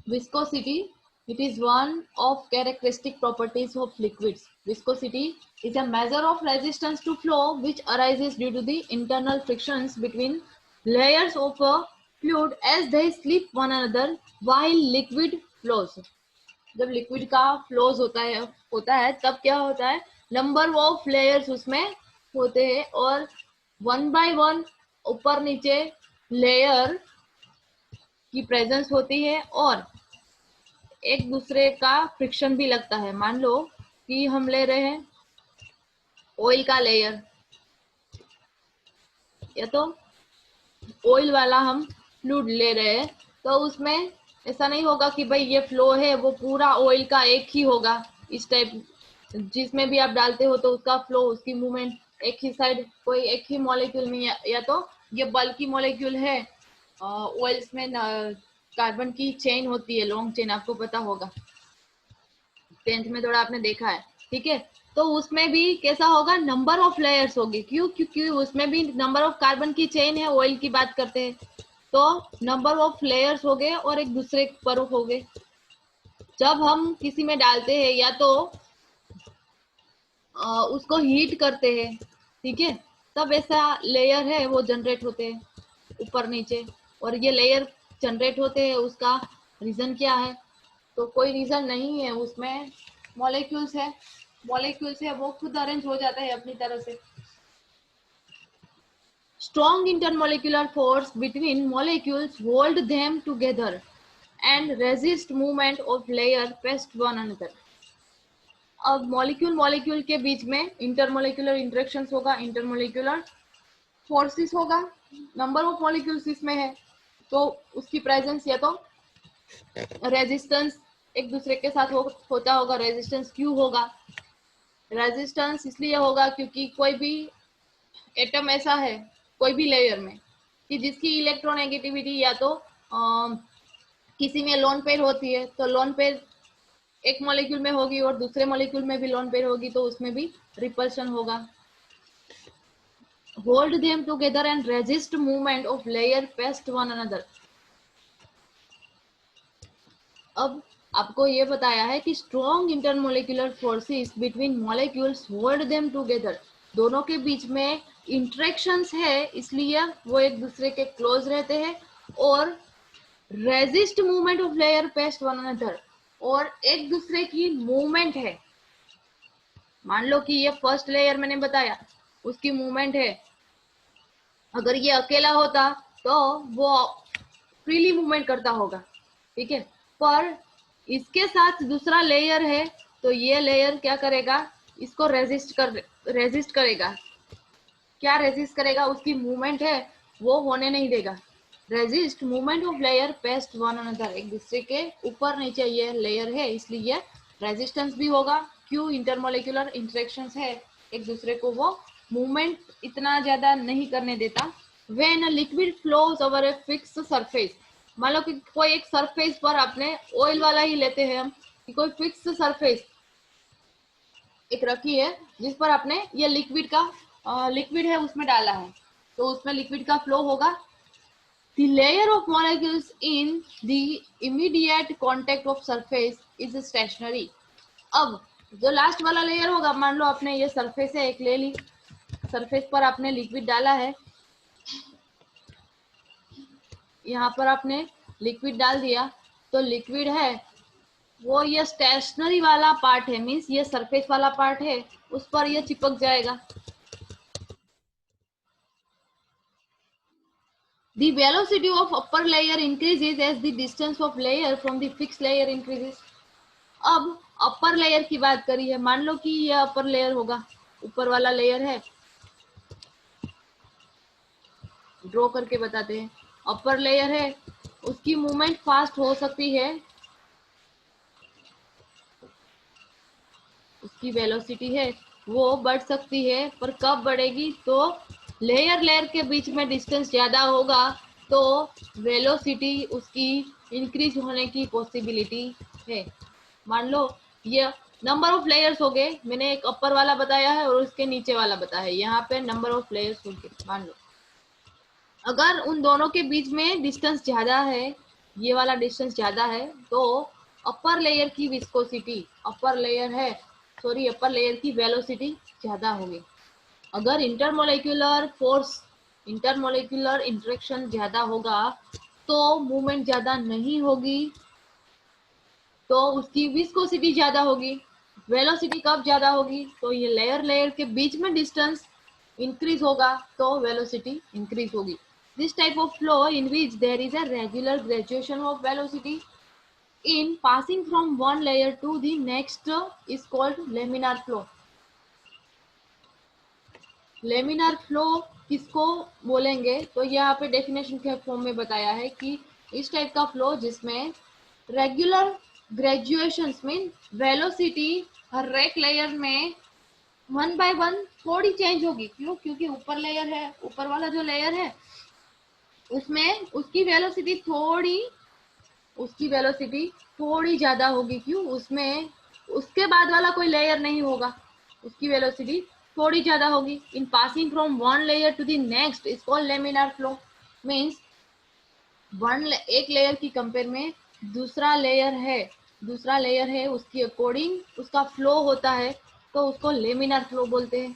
Viscosity, it is one of characteristic properties of liquids. Viscosity is a measure of resistance to flow which arises due to the internal frictions between layers of a fluid as they slip one another while liquid flows. जब liquid का flows होता है तब क्या होता है, number of layers उसमें होते हैं और वन बाय वन ऊपर नीचे लेयर की प्रेजेंस होती है और एक दूसरे का फ्रिक्शन भी लगता है। मान लो कि हम ले रहे हैं ऑयल का लेयर, या तो ऑयल वाला हम फ्लूइड ले रहे हैं, तो उसमें ऐसा नहीं होगा कि भाई ये फ्लो है वो पूरा ऑयल का एक ही होगा। इस टाइप जिसमें भी आप डालते हो तो उसका फ्लो, उसकी मूवमेंट एक ही साइड, कोई एक ही मॉलिक्यूल में, या तो ये बल्कि मॉलिक्यूल है। ऑयल्स में कार्बन की चेन होती है, लॉन्ग चेन, आपको पता होगा, 10th में थोड़ा आपने देखा है, ठीक है। तो उसमें भी कैसा होगा, नंबर ऑफ लेयर्स होगी। क्यों? क्योंकि उसमें भी नंबर ऑफ कार्बन की चेन है, ऑयल की बात करते हैं तो नंबर ऑफ लेयर्स हो गए और एक दूसरे पर हो गए। जब हम किसी में डालते हैं या तो उसको हीट करते हैं, ठीक है, तब ऐसा लेयर है वो जनरेट होते हैं ऊपर नीचे। और ये लेयर जनरेट होते हैं, उसका रीजन क्या है? तो कोई रीजन नहीं है, उसमें मॉलिक्यूल्स है वो खुद अरेंज हो जाता है अपनी तरह से। Strong intermolecular force between molecules hold them together and resist movement of layer paste one another. अब मॉलिक्यूल के बीच में इंटरमोलिकुलर इंटरेक्शंस होगा, इंटरमोलिकुलर फोर्सेस होगा, नंबर ऑफ मॉलिक्यूल्स इसमें है तो उसकी प्रेजेंस या तो रेजिस्टेंस एक दूसरे के साथ होता होगा। रेजिस्टेंस क्यों होगा? रेजिस्टेंस इसलिए होगा क्योंकि कोई भी एटम ऐसा है कोई भी लेयर में कि जिसकी इलेक्ट्रोनेगेटिविटी या तो किसी में लोन पेयर होती है, तो लोन पेयर एक मॉलिक्यूल में होगी और दूसरे मॉलिक्यूल में भी लोन पेयर होगी, तो उसमें भी रिपल्शन होगा। Hold them together and resist movement of layer paste one another. अब आपको ये बताया है कि strong intermolecular forces between molecules hold them together, दोनों के बीच में इंटरेक्शंस है इसलिए वो एक दूसरे के क्लोज रहते हैं। और resist movement of layer paste one another, और एक दूसरे की मूवमेंट है। मान लो कि ये फर्स्ट लेयर मैंने बताया, उसकी मूवमेंट है। अगर ये अकेला होता तो वो फ्रीली मूवमेंट करता होगा, ठीक है, पर इसके साथ दूसरा लेयर है तो ये लेयर क्या करेगा, इसको रेजिस्ट करेगा। क्या रेजिस्ट करेगा? उसकी मूवमेंट है वो होने नहीं देगा। Resist movement of layer paste one another, एक दूसरे के ऊपर नीचे ये लेयर है इसलिए रेजिस्टेंस भी होगा। क्यों? इंटरमोलिकुलर इंटरेक्शंस है, एक दूसरे को वो मूवमेंट इतना ज्यादा नहीं करने देता। When a liquid flows over a fixed surface, मान लो कि कोई एक सरफेस पर अपने ऑयल वाला ही लेते हैं हम, कि कोई फिक्स्ड सरफेस एक रखी है जिस पर आपने ये लिक्विड है उसमें डाला है, तो उसमें लिक्विड का फ्लो होगा। The layer of molecules in the immediate contact of surface is stationary. अब जो लास्ट वाला लेयर होगा, मान लो आपने ये सरफेस है एक ले ली, सरफेस पर आपने लिक्विड डाला है, यहाँ पर आपने लिक्विड डाल दिया, तो लिक्विड है वो ये स्टेशनरी वाला पार्ट है, मीन्स ये सरफेस वाला पार्ट है, उस पर ये चिपक जाएगा। The velocity of upper layer increases as the distance of layer from the fixed layer increases. अब अपर लेयर की बात करी है, मान लो कि ये अपर लेयर होगा, ऊपर वाला लेयर है, ड्रॉ करके बताते हैं। अपर लेयर है, उसकी मूवमेंट फास्ट हो सकती है, उसकी वेलोसिटी है वो बढ़ सकती है, पर कब बढ़ेगी? तो लेयर के बीच में डिस्टेंस ज्यादा होगा तो वेलोसिटी उसकी इंक्रीज होने की पॉसिबिलिटी है। मान लो ये नंबर ऑफ लेयर्स हो गए, मैंने एक अपर वाला बताया है और उसके नीचे वाला बताया है, यहाँ पे नंबर ऑफ लेयर्स हो गए। मान लो अगर उन दोनों के बीच में डिस्टेंस ज्यादा है ये वाला डिस्टेंस ज्यादा है तो अपर लेयर की विस्कोसिटी, अपर लेयर की वेलोसिटी ज्यादा होगी। अगर इंटरमोलिक्यूलर फोर्स, इंटरमोलिक्यूलर इंटरेक्शन ज्यादा होगा तो मूवमेंट ज्यादा नहीं होगी, तो उसकी विस्कोसिटी ज्यादा होगी। वेलोसिटी कब ज्यादा होगी? तो ये लेयर के बीच में डिस्टेंस इंक्रीज होगा तो वेलोसिटी इंक्रीज होगी। This type of flow in which there is a regular graduation of velocity in passing from one layer to the next is called laminar flow. Laminar flow किसको बोलेंगे? तो यहाँ पे definition के form में बताया है कि इस टाइप का फ्लो जिसमें रेगुलर ग्रेजुएशंस मीन वेलोसिटी हर एक लेयर में 1 by 1 थोड़ी चेंज होगी। क्यों? क्योंकि ऊपर लेयर है, ऊपर वाला जो लेयर है उसमें उसकी वेलोसिटी थोड़ी ज्यादा होगी। क्यों? उसमें उसके बाद वाला कोई लेयर नहीं होगा, उसकी वेलोसिटी थोड़ी ज्यादा होगी। In passing from one layer to the next is called laminar flow. Means एक लेयर की कंपेयर में दूसरा लेयर है उसकी अकॉर्डिंग उसका फ्लो होता है तो उसको लेमिनार फ्लो बोलते हैं।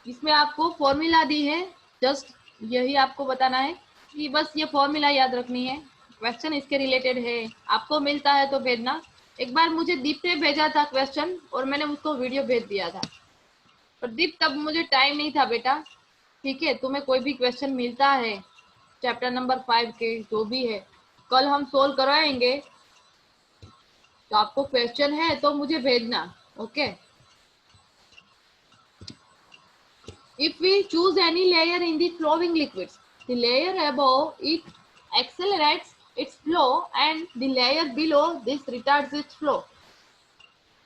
इसमें आपको फॉर्मूला दी है, जस्ट यही आपको बताना है कि बस ये फॉर्मूला याद रखनी है। क्वेश्चन इसके रिलेटेड है, आपको मिलता है तो भेजना। एक बार मुझे दीप ने भेजा था क्वेश्चन और मैंने उसको वीडियो भेज दिया था, पर दीप तब मुझे टाइम नहीं था बेटा। ठीक है, तुम्हें कोई भी क्वेश्चन मिलता है चैप्टर नंबर 5 के जो भी है, कल हम सोल्व करवाएंगे, तो आपको क्वेश्चन है तो मुझे भेजना। Okay. If we choose any layer in the flowing liquids, the layer above it accelerates its flow and the layer below this retards its flow.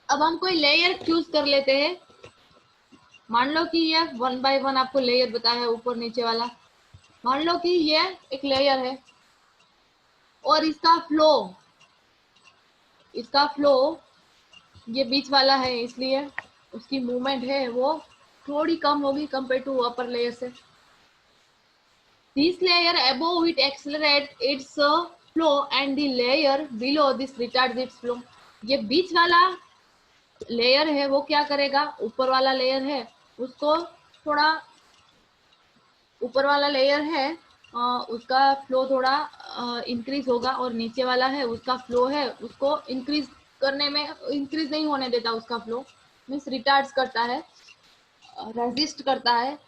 अब हम कोई लेयर चूज कर लेते हैं। मान लो कि ये 1 by 1 आपको लेयर बताया है ऊपर नीचे वाला। मान लो कि ये एक लेयर है और इसका फ्लो ये बीच वाला है, इसलिए उसकी मूवमेंट है वो थोड़ी कम होगी कंपेयर टू अपर लेयर से। This layer above it accelerates its flow and the layer below this retards its flow. ये बीच वाला लेयर है वो क्या करेगा? ऊपर वाला लेयर है उसको थोड़ा, ऊपर वाला लेयर है उसका फ्लो थोड़ा इंक्रीज होगा और नीचे वाला है उसका फ्लो है उसको इंक्रीज नहीं होने देता, उसका फ्लो मीन्स रिटार्ड्स करता है, रेजिस्ट करता है।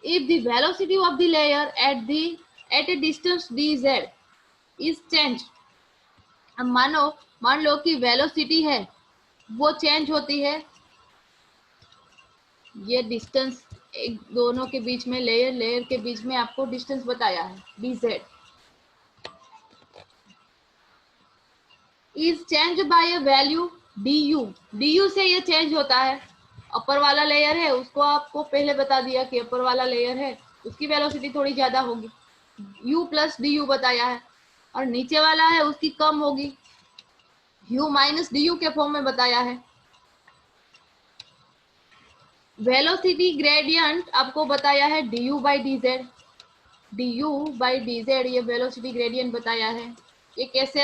If the velocity of the layer at a distance dz is changed, अब मान लो कि वेलोसिटी है वो चेंज होती है, ये डिस्टेंस एक दोनों के बीच में लेयर के बीच में आपको डिस्टेंस बताया है dz is changed by a value du से ये चेंज होता है। अपर वाला लेयर है उसको आपको पहले बता दिया कि अपर वाला लेयर है उसकी वेलोसिटी थोड़ी ज्यादा होगी, u प्लस du बताया है, और नीचे वाला है उसकी कम होगी, u माइनस du के फॉर्म में बताया है। वेलोसिटी ग्रेडियंट आपको बताया है du बाई dz, ये वेलोसिटी ग्रेडियंट बताया है। ये कैसे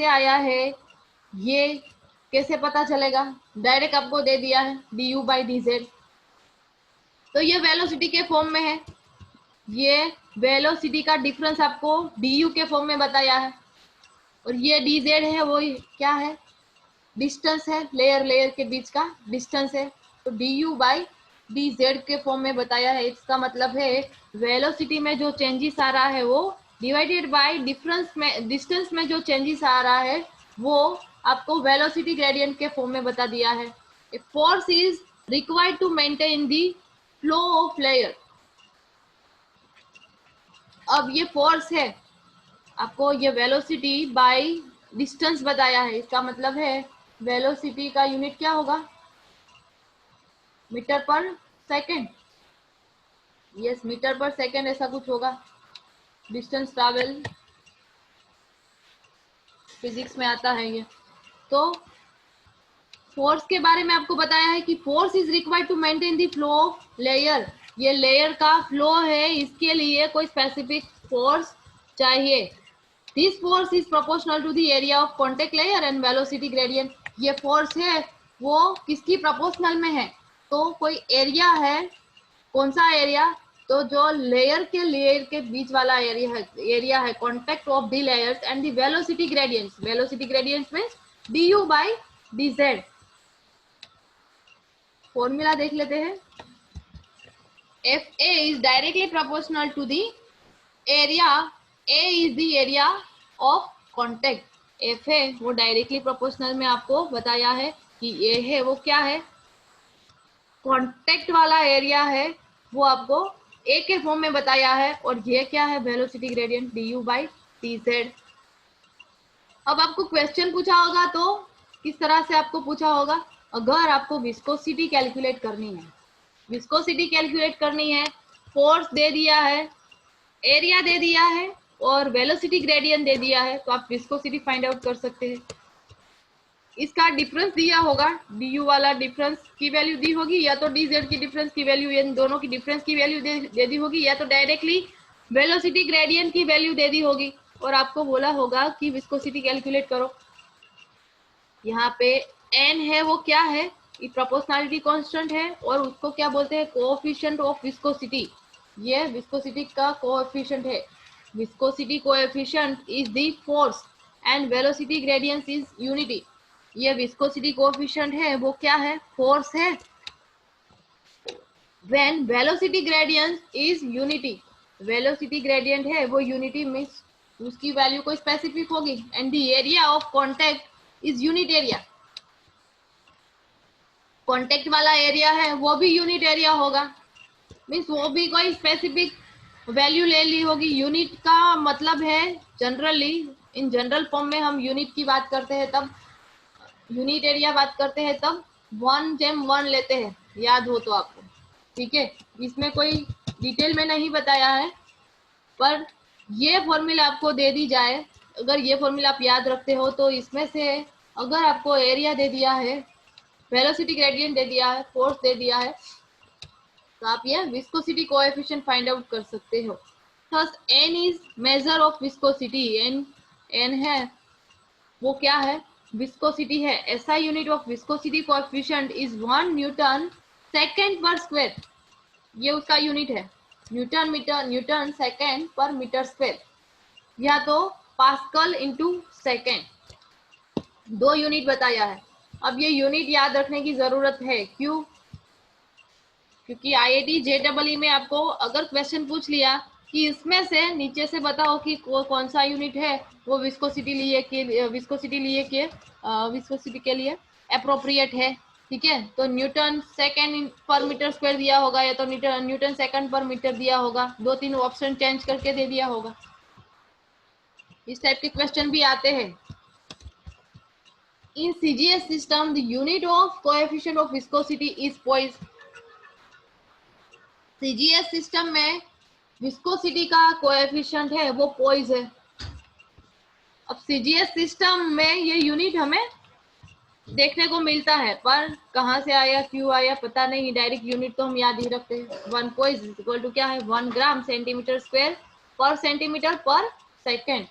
आया है ये कैसे पता चलेगा? डायरेक्ट आपको दे दिया है du बाई dz, तो ये वेलोसिटी के फॉर्म में है। ये वेलोसिटी का डिफरेंस आपको du के फॉर्म में बताया है, और ये dz है वो क्या है? डिस्टेंस है, लेयर के बीच का डिस्टेंस है, तो du बाई dz के फॉर्म में बताया है। इसका मतलब है वेलोसिटी में जो चेंजेस आ रहा है वो डिवाइडेड बाय डिस्टेंस में जो चेंजेस आ रहा है वो आपको वेलोसिटी ग्रेडियंट के फॉर्म में बता दिया है। A force is required to maintain the flow of layer. अब ये फोर्स है, आपको ये वेलोसिटी बाय डिस्टेंस बताया है, इसका मतलब है वेलोसिटी का यूनिट क्या होगा? मीटर पर सेकेंड। यस, मीटर पर सेकेंड ऐसा कुछ होगा। डिस्टेंस ट्रैवल फिजिक्स में आता है ये। तो फोर्स के बारे में आपको बताया है कि force is required to maintain the flow of layer ये लेयर का फ्लो है, इसके लिए कोई स्पेसिफिक फोर्स चाहिए। This force is proportional to the area of contact layer and velocity gradient. ये फोर्स है वो किसकी प्रोपोर्शनल में है? तो कोई एरिया है, कौन सा एरिया? तो जो लेयर के बीच वाला एरिया है contact of the layers and the velocity gradients. Velocity gradients में du बाई dz। फॉर्मूला देख लेते हैं। FA is directly proportional to the area, A is the area of contact। FA वो डायरेक्टली प्रोपोर्शनल में आपको बताया है कि A है वो क्या है? कॉन्टेक्ट वाला एरिया है, वो आपको A के फॉर्म में बताया है, और ये क्या है? Velocity gradient du by dz। अब आपको क्वेश्चन पूछा होगा तो किस तरह से आपको पूछा होगा? अगर आपको विस्कोसिटी कैलकुलेट करनी है, विस्कोसिटी कैलकुलेट करनी है, फोर्स दे दिया है, एरिया दे दिया है और वेलोसिटी ग्रेडियंट दे दिया है, तो आप विस्कोसिटी फाइंड आउट कर सकते हैं। इसका डिफरेंस दिया होगा, du वाला डिफरेंस की वैल्यू दी होगी, या तो dz की डिफरेंस की वैल्यू, इन दोनों की डिफरेंस की वैल्यू दे दी होगी, या तो डायरेक्टली वेलोसिटी ग्रेडियंट की वैल्यू दे दी होगी, और आपको बोला होगा कि विस्कोसिटी कैलकुलेट करो। यहाँ पे n है वो क्या है? प्रोपोर्शनलिटी कांस्टेंट है, और उसको क्या बोलते हैं? Coefficient of viscosity. ये विस्कोसिटी का कोएफिशिएंट है। Viscosity coefficient is the force and velocity gradient is unity. ये विस्कोसिटी कोएफिशिएंट है वो क्या है? फोर्स है। When velocity gradient is unity, velocity gradient है वो यूनिटी में उसकी वैल्यू कोई स्पेसिफिक होगी, and the area of contact is unit area. Contact वाला एरिया है वो भी यूनिट एरिया होगा, मीन्स वो भी कोई स्पेसिफिक वैल्यू ले ली होगी। यूनिट का मतलब है जनरली, इन जनरल फॉर्म में हम यूनिट की बात करते हैं तब, यूनिट एरिया बात करते हैं तब 1/1 लेते हैं, याद हो तो आपको, ठीक है। इसमें कोई डिटेल में नहीं बताया है, पर ये फॉर्मूला आपको दे दी जाए, अगर ये फॉर्मूला आप याद रखते हो तो इसमें से अगर आपको एरिया दे दिया है, वेलोसिटी ग्रेडियंट दे दिया है, फोर्स दे दिया है, तो आप ये विस्कोसिटी कोएफिशिएंट फाइंड आउट कर सकते हो। Thus n is measure of viscosity. n है वो क्या है? विस्कोसिटी है। ऐसा unit of viscosity coefficient is 1 Newton second पर स्क्वायर। ये उसका यूनिट है, न्यूटन सेकेंड पर मीटर स्क्वायर, या तो पास्कल इंटू सेकेंड, दो यूनिट बताया है। अब ये यूनिट याद रखने की जरूरत है, क्यों? क्योंकि IIT JEE में आपको अगर क्वेश्चन पूछ लिया कि इसमें से नीचे से बताओ कि कौन सा यूनिट है वो विस्कोसिटी के लिए अप्रोप्रिएट है, ठीक है, तो न्यूटन सेकेंड पर मीटर स्क्वायर दिया होगा, या तो न्यूटन सेकेंड पर मीटर दिया होगा, 2-3 ऑप्शन चेंज करके दे दिया होगा। इस टाइप के क्वेश्चन भी आते हैं। In CGS system, the unit of coefficient of viscosity is poise। CGS system में विस्कोसिटी का कोएफिशिएंट है वो पोइज है। अब CGS सिस्टम में ये यूनिट हमें देखने को मिलता है, पर कहाँ से आया, क्यों आया, पता नहीं। डायरेक्ट यूनिट तो हम याद ही रखते हैं, 1 पोइज इक्वल टू क्या है? 1 ग्राम सेंटीमीटर स्क्वायर पर सेंटीमीटर पर सेकेंड।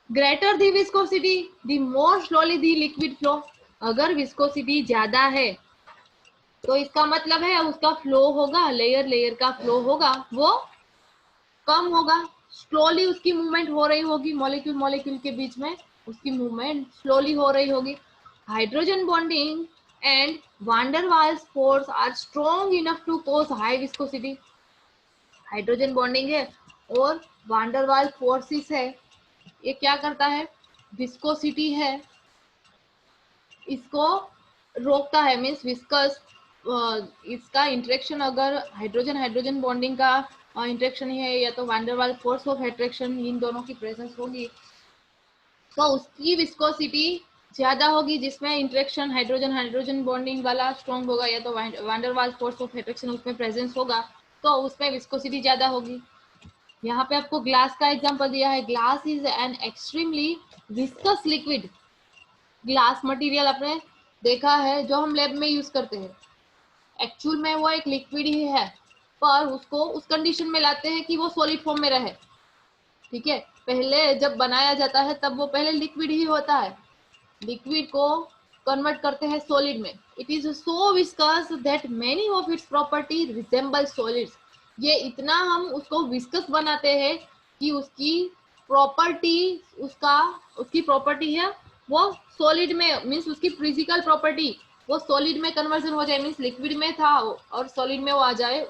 ग्रेटर दी विस्कोसिटी दी मोर स्लोली दी लिक्विड फ्लो। अगर विस्कोसिटी ज्यादा है तो इसका मतलब है उसका फ्लो होगा, लेयर का फ्लो होगा वो कम होगा, स्लोली उसकी मूवमेंट हो रही होगी, मॉलिक्यूल के बीच में उसकी मूवमेंट स्लोली हो रही होगी। Hydrogen bonding and van der Waals force are strong enough to cause high viscosity. Hydrogen bonding है और वान डेर वाल्स फोर्सेस है, ये क्या करता है? विस्कोसिटी है इसको रोकता है, मीन्स विस्कस इसका इंटरेक्शन, अगर हाइड्रोजन बॉन्डिंग का इंटरेक्शन है, या तो van der Waals force of attraction, इन दोनों की प्रेजेंस होगी, तो उसकी विस्कोसिटी ज्यादा होगी, जिसमें इंटरेक्शन हाइड्रोजन बॉन्डिंग वाला स्ट्रॉन्ग होगा, या तो van der Waals force of attraction उसमें प्रेजेंस होगा, तो उसमें विस्कोसिटी ज्यादा होगी। यहाँ पे आपको ग्लास का एग्जांपल दिया है। Glass is an extremely viscous liquid. Glass material आपने देखा है जो हम लैब में यूज करते हैं, एक्चुअल में वो एक लिक्विड ही है, पर उसको उस कंडीशन में लाते हैं कि वो सॉलिड फॉर्म में रहे। ठीक है, पहले जब बनाया जाता है तब वो पहले लिक्विड ही होता है, लिक्विड को कन्वर्ट करते हैं सॉलिड में। It is so viscous that many of its property resemble solids. ये इतना हम उसको विस्कस बनाते हैं कि उसकी प्रॉपर्टी, उसकी प्रॉपर्टी है वो सॉलिड में, मीन्स उसकी फिजिकल प्रॉपर्टी वो सॉलिड में कन्वर्जन हो जाए, मीन्स लिक्विड में था और सॉलिड में वो आ जाए,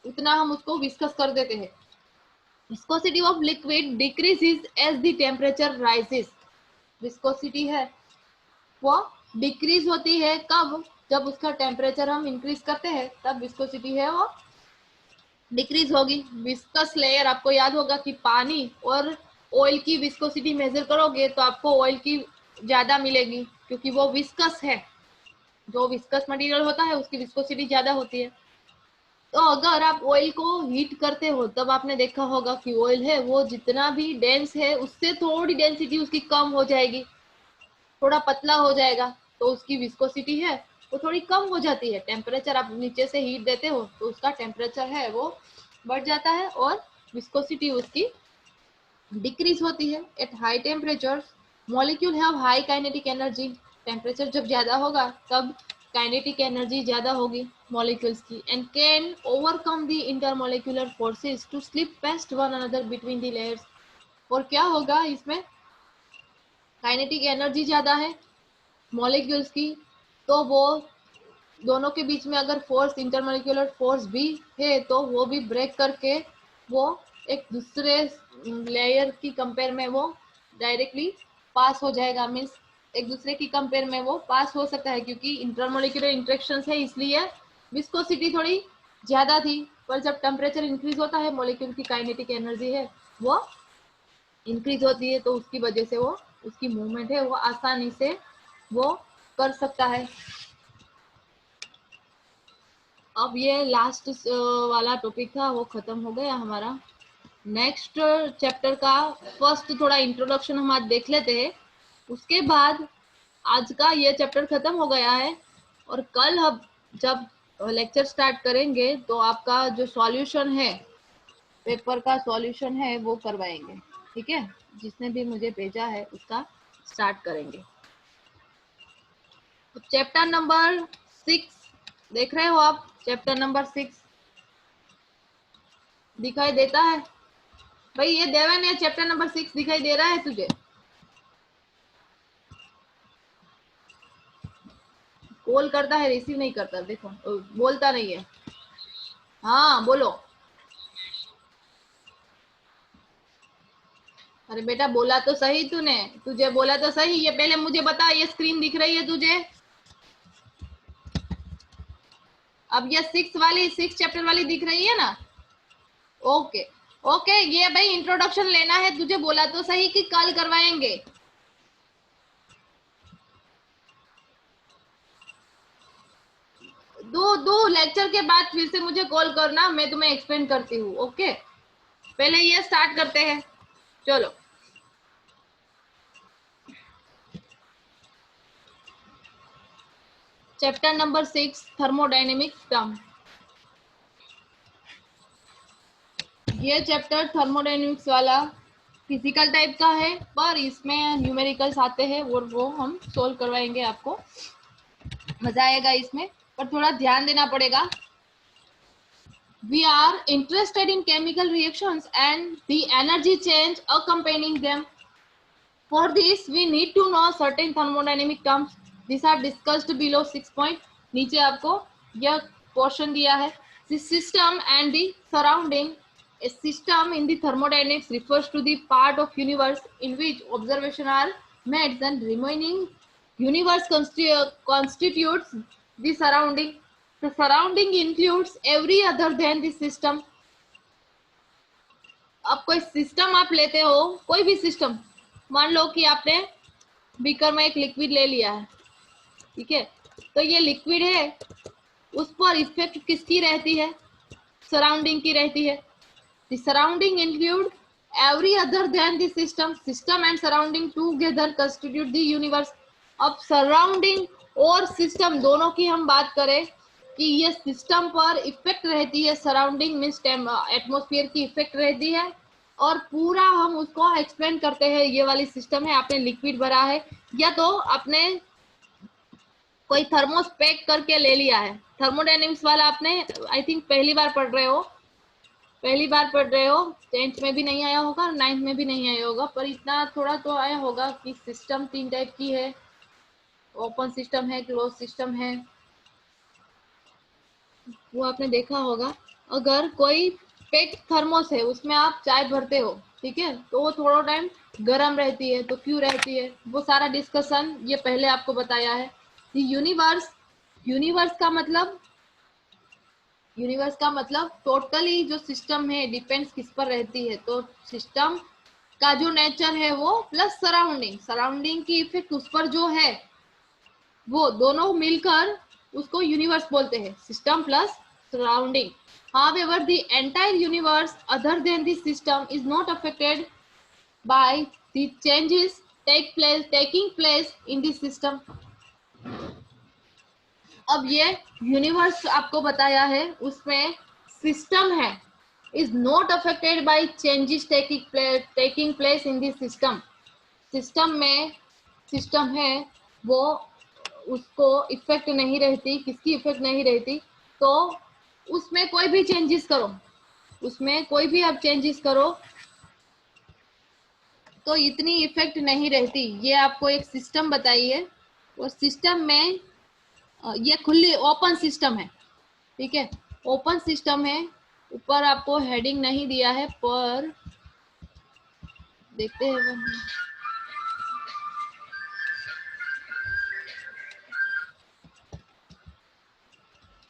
उतना हम उसको विस्कस कर देते हैं। Viscosity of liquid decreases as the temperature rises. Viscosity है वो डिक्रीज होती है कब, जब उसका टेम्परेचर हम इंक्रीज करते हैं तब विस्कोसिटी है वो डिक्रीज होगी। विस्कस लेयर, आपको याद होगा कि पानी और ऑयल की विस्कोसिटी मेजर करोगे तो आपको ऑयल की ज्यादा मिलेगी, क्योंकि वो विस्कस है। जो विस्कस मटेरियल होता है उसकी विस्कोसिटी ज्यादा होती है। तो अगर आप ऑयल को हीट करते हो तब आपने देखा होगा कि ऑयल है वो जितना भी डेंस है उससे थोड़ी डेंसिटी उसकी कम हो जाएगी, थोड़ा पतला हो जाएगा, तो उसकी विस्कोसिटी है वो थोड़ी कम हो जाती है। टेम्परेचर आप नीचे से हीट देते हो तो उसका टेम्परेचर है वो बढ़ जाता है और विस्कोसिटी उसकी डिक्रीज होती है। At high temperature molecule have high kinetic energy. Temperature जब ज्यादा होगा तब काइनेटिक एनर्जी ज्यादा होगी मॉलिक्यूल्स की, and can overcome the intermolecular forces to slip past one another between the layers. और क्या होगा इसमें, काइनेटिक एनर्जी ज्यादा है मॉलिक्यूल्स की, तो वो दोनों के बीच में अगर फोर्स, इंटरमॉलिक्यूलर फोर्स भी है, तो वो भी ब्रेक करके वो एक दूसरे लेयर की कंपेयर में वो डायरेक्टली पास हो जाएगा, मीन्स एक दूसरे की कंपेयर में वो पास हो सकता है, क्योंकि इंटरमॉलिक्यूलर इंटरेक्शंस है इसलिए विस्कोसिटी थोड़ी ज्यादा थी। पर जब टेम्परेचर इंक्रीज होता है मॉलिक्यूल की काइनेटिक एनर्जी है वो इंक्रीज होती है, तो उसकी वजह से वो उसकी मूवमेंट है वो आसानी से वो कर सकता है। अब ये लास्ट वाला टॉपिक था वो खत्म हो गया हमारा। नेक्स्ट चैप्टर का फर्स्ट थोड़ा इंट्रोडक्शन हम आज देख लेते हैं, उसके बाद आज का ये चैप्टर खत्म हो गया है, और कल हम जब लेक्चर स्टार्ट करेंगे तो आपका जो सॉल्यूशन है, पेपर का सॉल्यूशन है वो करवाएंगे। ठीक है, जिसने भी मुझे भेजा है उसका स्टार्ट करेंगे। चैप्टर नंबर 6 देख रहे हो आप, चैप्टर नंबर 6 दिखाई देता है भाई? ये देवन है, चैप्टर नंबर 6 दिखाई दे रहा है तुझे? कॉल करता है रिसीव नहीं करता, देखो बोलता नहीं है। हाँ बोलो। अरे बेटा बोला तो सही तूने, तुझे बोला तो सही। ये पहले मुझे बता, ये स्क्रीन दिख रही है तुझे? अब ये 6 चैप्टर वाली दिख रही है ना? ओके ओके, ये भाई इंट्रोडक्शन लेना है तुझे, बोला तो सही कि कल करवाएंगे। दो लेक्चर के बाद फिर से मुझे कॉल करना, मैं तुम्हें एक्सप्लेन करती हूँ। ओके, पहले ये स्टार्ट करते हैं, चलो। Chapter number 6 thermodynamic term. ये चैप्टर थर्मोडायनेमिक्स वाला फिजिकल टाइप का है, पर इसमें न्यूमेरिकल्स आते हैं और वो हम सोल्व करवाएंगे आपको, मजा आएगा इसमें, पर थोड़ा ध्यान देना पड़ेगा। We are interested in chemical reactions and the energy change accompanying them. For this, we need to know certain thermodynamic terms. These are discussed below 6 point. नीचे आपको यह portion दिया है. The system and the surrounding. A system in the thermodynamics refers to the part of universe in which observation are made, and remaining universe constitutes the surrounding. The surrounding includes every other than the system. अब कोई system आप लेते हो, कोई भी system, मान लो कि आपने बीकर में एक लिक्विड ले लिया है, ठीक है, तो ये लिक्विड है, उस पर इफेक्ट किसकी रहती है? सराउंडिंग की रहती है। The surrounding include every other than the system. System and surrounding together constitute the universe. अब सराउंडिंग और सिस्टम दोनों की हम बात करें कि ये सिस्टम पर इफेक्ट रहती है, सराउंडिंग मीन्स एटमॉस्फेयर की इफेक्ट रहती है, और पूरा हम उसको एक्सप्लेन करते हैं। ये वाली सिस्टम है, आपने लिक्विड भरा है या तो आपने कोई थर्मोस पैक करके ले लिया है। थर्मोडायनेमिक्स वाला आपने आई थिंक पहली बार पढ़ रहे हो, 10th में भी नहीं आया होगा, 9th में भी नहीं आया होगा, पर इतना थोड़ा तो आया होगा कि सिस्टम 3 टाइप की है, ओपन सिस्टम है, क्लोज सिस्टम है, वो आपने देखा होगा। अगर कोई पैक थर्मोस है, उसमें आप चाय भरते हो, ठीक है, तो वो थोड़ा टाइम गर्म रहती है, तो क्यों रहती है, वो सारा डिस्कशन ये पहले आपको बताया है। यूनिवर्स, यूनिवर्स का मतलब टोटली जो सिस्टम है डिपेंड्स किस पर रहती है, तो सिस्टम का जो नेचर है वो प्लस सराउंडिंग की इफेक्ट उस पर जो है, वो दोनों मिलकर उसको यूनिवर्स बोलते हैं, system plus surrounding. However, the entire universe other than the system is not affected by the changes taking place in the system. अब ये यूनिवर्स आपको बताया है, उसमें सिस्टम है is not affected by changes taking place in the system. System में system है वो उसको इफेक्ट नहीं रहती, किसकी इफेक्ट नहीं रहती, तो उसमें कोई भी चेंजेस करो, उसमें कोई भी आप चेंजेस करो तो इतनी इफेक्ट नहीं रहती। ये आपको एक सिस्टम बताई है, और सिस्टम में ये खुली ओपन सिस्टम है, ठीक है, ओपन सिस्टम है। ऊपर आपको हेडिंग नहीं दिया है, पर देखते हैं।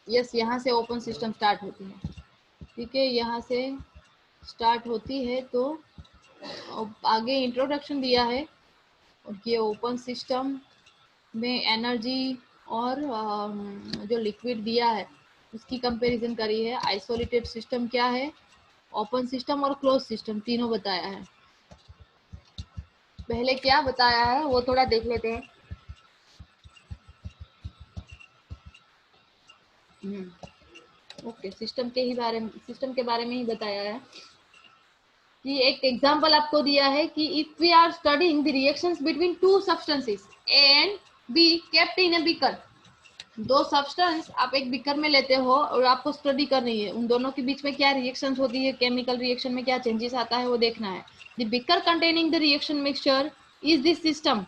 यस, यहाँ से ओपन सिस्टम स्टार्ट होती है, ठीक है, यहाँ से स्टार्ट होती है। तो आगे इंट्रोडक्शन दिया है, और ये ओपन सिस्टम में एनर्जी और जो लिक्विड दिया है उसकी कंपैरिजन करी है। आइसोलेटेड सिस्टम क्या है, ओपन सिस्टम और क्लोज सिस्टम तीनों बताया है। पहले क्या बताया है वो थोड़ा देख लेते हैं। ओके, सिस्टम के बारे में ही बताया है कि एक एग्जांपल आपको दिया है कि if we are studying the reactions between two substances A and B kept in a beaker. दो सब्सटेंस आप एक बीकर में लेते हो और आपको स्टडी करनी है, उन दोनों के बीच में क्या रिएक्शंस होती है, केमिकल रिएक्शन में क्या चेंजेस आता है वो देखना है। The beaker containing the reaction mixture is this system.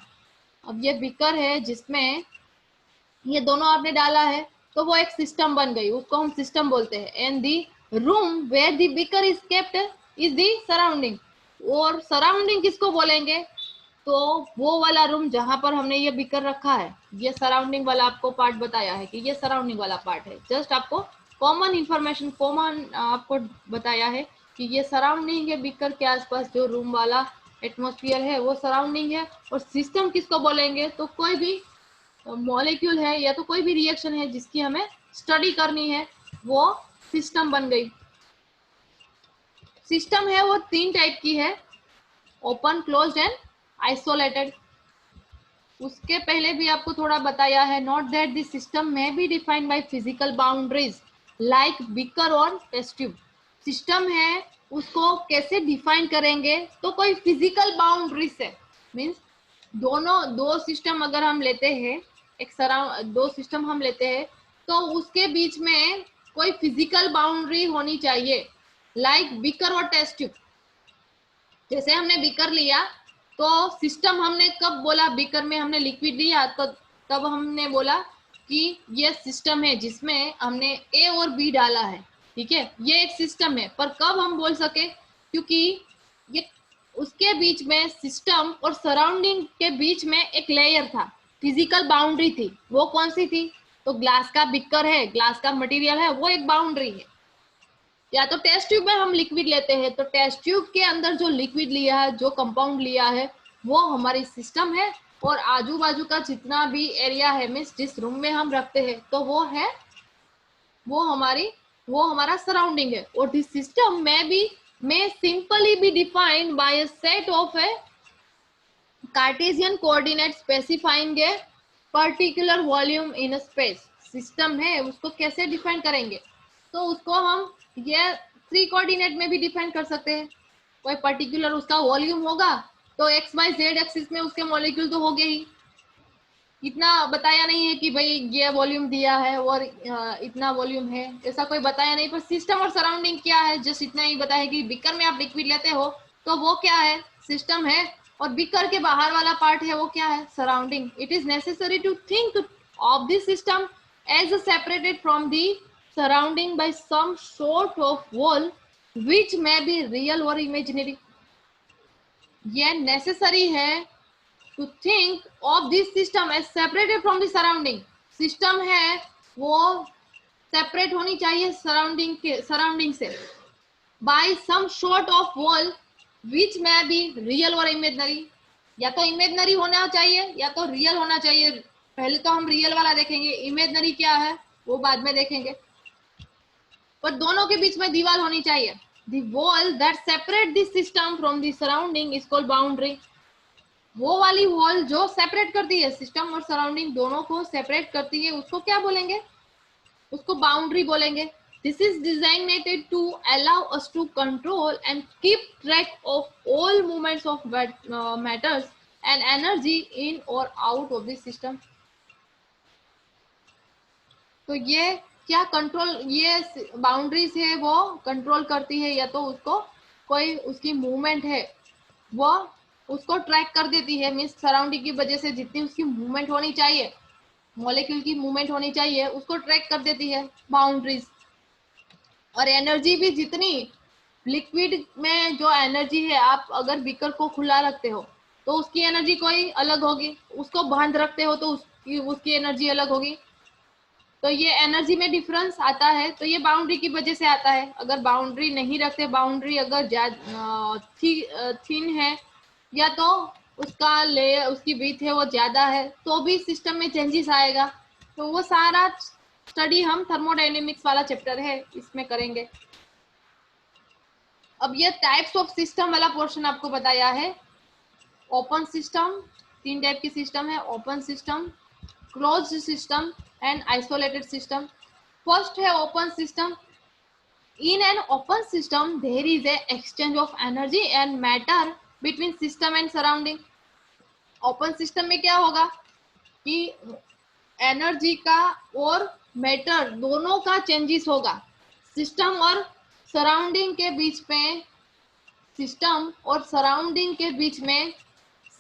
अब ये बीकर है जिसमें ये दोनों आपने डाला है, तो वो एक सिस्टम बन गई, उसको हम सिस्टम बोलते हैं। And the room where the beaker is kept is the surrounding. और सराउंडिंग किसको बोलेंगे, तो वो वाला रूम जहां पर हमने ये बीकर रखा है, ये सराउंडिंग वाला आपको पार्ट बताया है कि ये सराउंडिंग वाला पार्ट है। जस्ट आपको कॉमन इंफॉर्मेशन, कॉमन आपको बताया है कि ये सराउंडिंग है, बीकर के आसपास जो रूम वाला एटमॉस्फेयर है वो सराउंडिंग है। और सिस्टम किसको बोलेंगे, तो कोई भी मॉलिक्यूल है या तो कोई भी रिएक्शन है जिसकी हमें स्टडी करनी है, वो सिस्टम बन गई। सिस्टम है वो 3 टाइप की है, ओपन, क्लोज्ड एंड आइसोलेटेड। उसके पहले भी आपको थोड़ा बताया है, नॉट दैट द सिस्टम में be defined by physical boundaries like beaker और टेस्ट ट्यूब। सिस्टम है उसको कैसे डिफाइन करेंगे, तो कोई फिजिकल बाउंड्रीज है, मींस दो सिस्टम अगर हम लेते हैं, दो सिस्टम हम लेते हैं, तो उसके बीच में कोई फिजिकल बाउंड्री होनी चाहिए, लाइक बीकर और टेस्ट ट्यूब। जैसे हमने बीकर लिया, तो सिस्टम हमने कब बोला, बीकर में हमने लिक्विड लिया तो तब हमने बोला कि ये सिस्टम है जिसमें हमने ए और बी डाला है, ठीक है, ये एक सिस्टम है। पर कब हम बोल सके, क्योंकि ये उसके बीच में, सिस्टम और सराउंडिंग के बीच में एक लेयर था, फिजिकल बाउंड्री थी। वो कौन सी थी, तो ग्लास का बीकर है, ग्लास का मटेरियल है, वो एक बाउंड्री है। या तो टेस्ट ट्यूब में हम लिक्विड लेते हैं, तो टेस्ट ट्यूब के अंदर जो लिक्विड लिया है, जो कंपाउंड लिया है, वो हमारी सिस्टम है। और आजू बाजू का जितना भी एरिया है, मीन्स जिस रूम में हम रखते हैं, तो वो हमारा सराउंडिंग है। और this system may simply be defined by a set of a Cartesian coordinates specifying a particular volume in a space. System है उसको कैसे डिफाइन करेंगे, तो उसको हम ये 3 कोऑर्डिनेट में भी डिफाइन कर सकते हैं। कोई पर्टिकुलर उसका वॉल्यूम होगा तो एक्स वाई जेड एक्सिस में उसके मॉलिक्यूल तो होंगे ही। इतना बताया नहीं है कि भाई ये वॉल्यूम दिया है और इतना वॉल्यूम है, ऐसा कोई बताया नहीं। पर सिस्टम और सराउंडिंग क्या है, जस्ट इतना ही बताया कि बीकर में आप लिक्विड लेते हो तो वो क्या है, सिस्टम है, और बीकर के बाहर वाला पार्ट है वो क्या है, surrounding. It is necessary to think of this system as separated from the surrounding by some sort of wall which may be real or imaginary. ये नेसेसरी है to think of this system as separated from the surrounding। System है वो separate होनी चाहिए surrounding से by some sort of wall which may be real और imaginary। या तो इमेजनरी होना चाहिए या तो रियल होना चाहिए। पहले तो हम रियल वाला देखेंगे, इमेजनरी क्या है वो बाद में देखेंगे, पर दोनों के बीच में दीवार होनी चाहिए। The wall that separate the system from the surrounding is called boundary। वो वाली वॉल जो सेपरेट करती है, सिस्टम और सराउंडिंग दोनों को सेपरेट करती है, उसको क्या बोलेंगे, उसको बाउंड्री बोलेंगे। This is designated to allow us to control and keep track of all movements of matters and energy in or out of this system. तो ये क्या कंट्रोल, ये बाउंड्रीज है वो कंट्रोल करती है, या तो उसको कोई उसकी मूवमेंट है वो उसको ट्रैक कर देती है। मीन्स सराउंडिंग की वजह से जितनी उसकी मूवमेंट होनी चाहिए, मॉलिक्यूल की मूवमेंट होनी चाहिए, उसको ट्रैक कर देती है बाउंड्रीज। और एनर्जी भी जितनी लिक्विड में जो एनर्जी है, आप अगर बीकर को खुला रखते हो तो उसकी एनर्जी कोई अलग होगी, उसको बंद रखते हो तो उसकी एनर्जी अलग होगी। तो ये एनर्जी में डिफरेंस आता है, तो ये बाउंड्री की वजह से आता है। अगर बाउंड्री नहीं रखते, बाउंड्री अगर थिन है या तो उसका ले उसकी विड्थ है वो ज्यादा है, तो भी सिस्टम में चेंजेस आएगा। तो वो सारा स्टडी हम थर्मोडायनेमिक्स वाला चैप्टर है इसमें करेंगे। अब ये टाइप्स ऑफ सिस्टम वाला पोर्शन आपको बताया है। ओपन सिस्टम, 3 टाइप की सिस्टम है, open system, closed system and isolated system. First है open system. In an open system there is a exchange of energy and matter between system and surrounding। Open system में क्या होगा कि energy का और matter दोनों का चेंजेस होगा। सिस्टम और सराउंडिंग के बीच में, सिस्टम और सराउंडिंग के बीच में,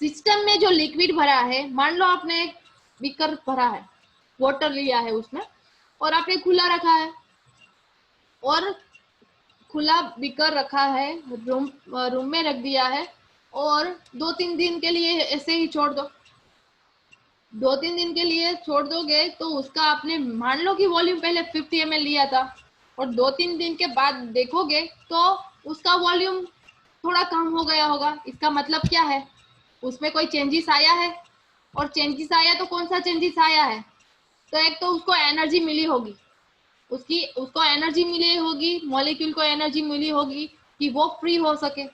सिस्टम में जो लिक्विड भरा है, मान लो आपने एक बीकर भरा है, वाटर लिया है उसमें और आपने खुला रखा है, और खुला बीकर रखा है, रूम में रख दिया है, और 2-3 दिन के लिए ऐसे ही छोड़ दो। 2-3 दिन के लिए छोड़ दोगे तो उसका आपने मान लो कि वॉल्यूम पहले 50 ml लिया था, और 2-3 दिन के बाद देखोगे तो उसका वॉल्यूम थोड़ा कम हो गया होगा। इसका मतलब क्या है, उसमें कोई चेंजेस आया है, और चेंजेस आया तो कौन सा चेंजेस आया है, तो एक तो उसको एनर्जी मिली होगी, उसको एनर्जी मिली होगी, मॉलिक्यूल को एनर्जी मिली होगी कि वो फ्री हो सके,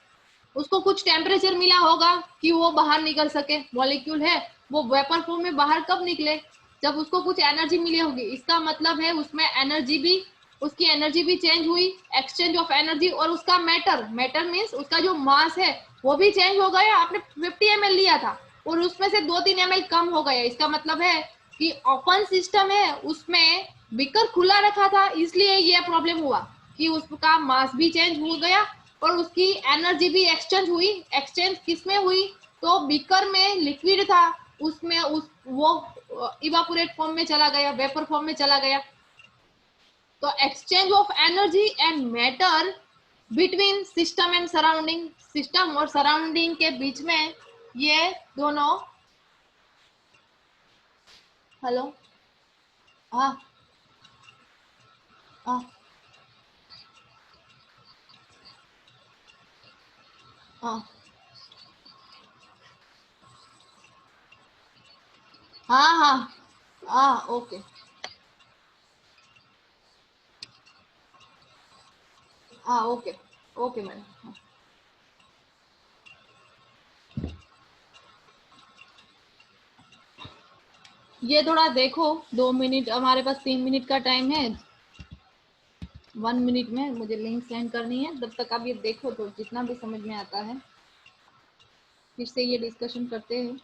उसको कुछ टेम्परेचर मिला होगा कि वो बाहर निकल सके। मॉलिक्यूल है वो वेपर फॉर्म में बाहर कब निकले, जब उसको कुछ एनर्जी मिली होगी। इसका मतलब है उसमें एनर्जी भी, उसकी एनर्जी भी चेंज हुई, एक्सचेंज ऑफ एनर्जी। और उसका मैटर मीन्स उसका जो मास है वो भी चेंज हो गया। आपने 50 ml लिया था और उसमें से 2-3 ml कम हो गया। इसका मतलब है कि ओपन सिस्टम है, उसमें बीकर खुला रखा था, इसलिए ये प्रॉब्लम हुआ कि उसका मास भी चेंज हो गया और उसकी एनर्जी भी एक्सचेंज हुई। एक्सचेंज किसमें हुई, तो बीकर में लिक्विड था, उसमें वो इवापोरेट फॉर्म में चला गया, वेपर फॉर्म में चला गया। तो exchange of energy and matter between system and surrounding, system और सराउंडिंग के बीच में ये दोनों, हेलो, हाँ हाँ हाँ हाँ हाँ हाँ, ओके, हाँ ओके, ओके मैडम। ये थोड़ा देखो, 2 मिनट, हमारे पास 3 मिनट का टाइम है, 1 मिनट में मुझे लिंक सेंड करनी है, तब तक आप ये देखो तो जितना भी समझ में आता है फिर से ये डिस्कशन करते हैं।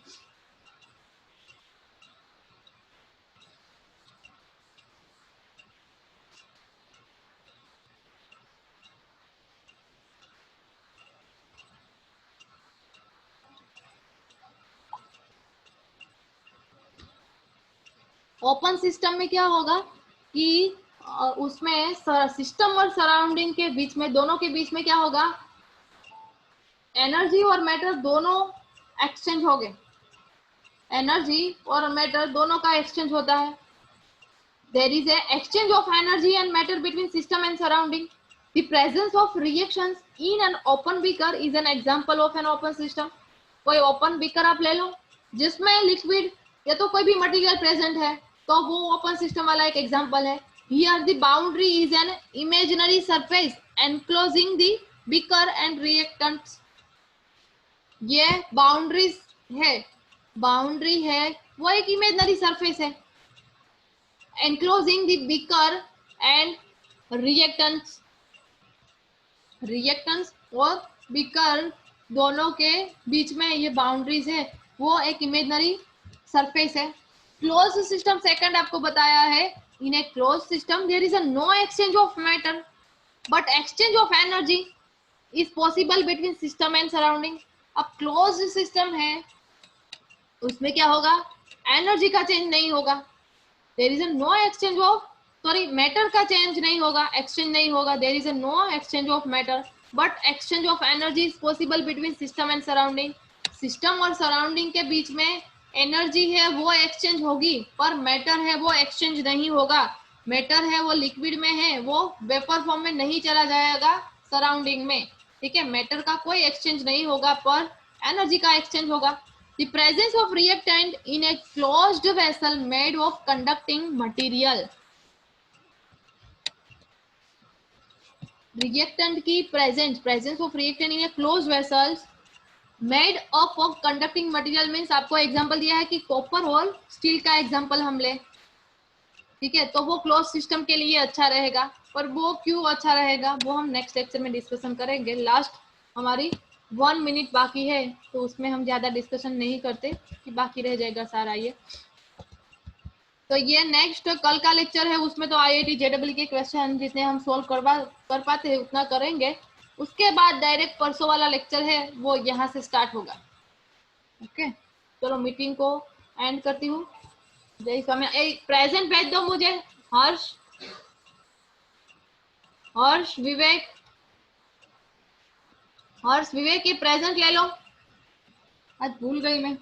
ओपन सिस्टम में क्या होगा कि उसमें सिस्टम और सराउंडिंग के बीच में, दोनों के बीच में क्या होगा, एनर्जी और मैटर दोनों एक्सचेंज हो गए, एनर्जी और मैटर दोनों का एक्सचेंज होता है। There is a exchange of energy and matter between system and surrounding. The presence of reactions in an open beaker is an example of an open system. कोई open beaker आप ले लो जिसमें liquid या तो कोई भी मटेरियल प्रेजेंट है, तो वो ओपन सिस्टम वाला एक एग्जांपल है। Here the boundary is an imaginary surface enclosing the beaker and reactants. ये बाउंड्रीज है, बाउंड्री है वो एक इमेजिनरी सरफेस है, enclosing the beaker and reactants. Reactants और बीकर दोनों के बीच में ये बाउंड्रीज है, वो एक इमेजिनरी सरफेस है। क्लोज सिस्टम सेकंड आपको बताया है, in a close system there is a no exchange of matter but exchange of energy is possible between system and surrounding. अब क्लोज सिस्टम है उसमें क्या होगा, एनर्जी का चेंज नहीं होगा, there is a no exchange of, sorry matter का change नहीं होगा, एक्सचेंज नहीं होगा, there is a no exchange of matter but exchange of energy is possible between system and surrounding. System और सराउंडिंग के बीच में एनर्जी है वो एक्सचेंज होगी, पर मैटर है वो एक्सचेंज नहीं होगा। मैटर है वो लिक्विड में है, वो वेपर फॉर्म में नहीं चला जाएगा सराउंडिंग में, ठीक है। मैटर का कोई एक्सचेंज नहीं होगा पर एनर्जी का एक्सचेंज होगा। The presence of reactant in a closed vessel made of conducting material. Reactant की presence of reactant in a closed vessel made up of conducting material means आपको एग्जांपल दिया है कि कॉपर और स्टील का example हम ले, ठीक है। तो वो क्लोज सिस्टम के लिए अच्छा रहेगा, पर वो क्यों अच्छा रहेगा वो हम नेक्स्ट लेक्चर में डिस्कशन करेंगे। लास्ट हमारी 1 मिनट बाकी है तो उसमें हम ज्यादा डिस्कशन नहीं करते कि बाकी रह जाएगा सारा ये। तो ये नेक्स्ट कल का लेक्चर है, उसमें तो IIT JEE के क्वेश्चन जितने हम सोल्व कर पाते हैं उतना करेंगे। उसके बाद डायरेक्ट परसों वाला लेक्चर है वो यहाँ से स्टार्ट होगा। ओके, चलो मीटिंग को एंड करती हूँ। जय स्वामी। एक प्रेजेंट भेज दो मुझे, हर्ष, हर्ष विवेक, हर्ष विवेक के प्रेजेंट ले लो, आज भूल गई मैं।